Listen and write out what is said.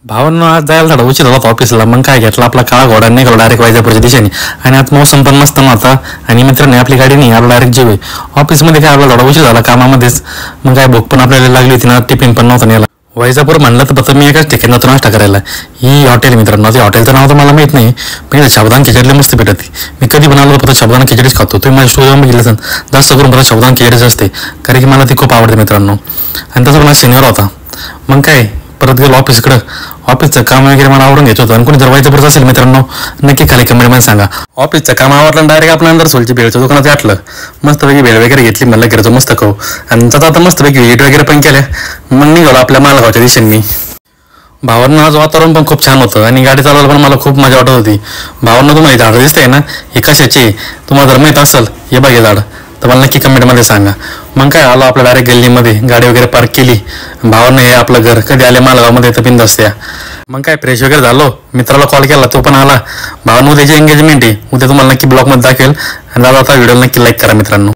भावांना आज जायला थोडा उशीर होता ऑफिसला. मग काय घेतलं आपला काळा घोडा निघाला डायरेक्ट वैजापूरच्या दिशेने. आणि आज मौसम पण मस्त नव्हता आणि मित्रांनी आपली गाडी नाही आपला डायरेक्ट जेवे ऑफिसमध्ये. काय आपला थोडा उशीर झाला कामामध्येच. मग काय भूक पण आपल्याला लागली होती ना, टिफिन पण नव्हता नेला. वैजापूर म्हणलं तर फक्त मी एकाच ठिकाणी होतो नाश्ता करायला. ही हॉटेल मित्रांनो, ते हॉटेलचं नाव तर मला माहित नाही, पण साबुदाणा खिचडी मस्त भेटत. मी कधी बनावलं फक्त साबुदाणा खिचडीच खातो. तुम्ही माझ्या शोधावर बघितलं जास्त करून मला साबुदाणा खिचडीच असते, कारण की मला ती खूप आवडते मित्रांनो. आणि तसं पण आज शनिवार होता. मग काय परत गेलो ऑफिसकडं. ऑफिसचं काम वगैरे मला आवडून घ्यायचं होतं. आणि कोणी जर वैजापूरचं असेल मित्रांनो, नक्की खाली कमेंटमध्ये सांगा. ऑफिसचं काम आवडलं डायरेक्ट आपण अंदर सोलची भेळच्या दुकानात गाठलं. मस्तपैकी भेळ वगैरे घेतली, म्हणलं घरचं मस्त खाऊ. आणि त्याचा आता मस्तपैकी व्हिजिट वगैरे पण केल्या. मग निघालो आपल्या मालगावच्या दिशेने मी. भावांना आज वातावरण पण खूप छान होतं आणि गाडी चालवायला पण मला खूप मजा वाटत होती. भावांना तुम्हाला झाडं दिसतंय ना, हे कशाचे तुम्हाला जर माहीत असेल हे बघे झाड, तर मला नक्की कमेंटमध्ये सांगा. मग काय आलो आपल्या डायरेक्ट गल्लीमध्ये, गाडी वगैरे पार्क केली. भावांना हे आपलं घर कधी आले मालगावमध्ये तर बिंदास या. मग काय फ्रेश वगैरे झालो, मित्राला कॉल केला, तो पण आला. भावांना उद्याची एंगेजमेंट आहे, उद्या तुम्हाला नक्की ब्लॉगमध्ये दाखवेल. आणि दादा आता व्हिडिओला नक्की लाईक करा मित्रांनो.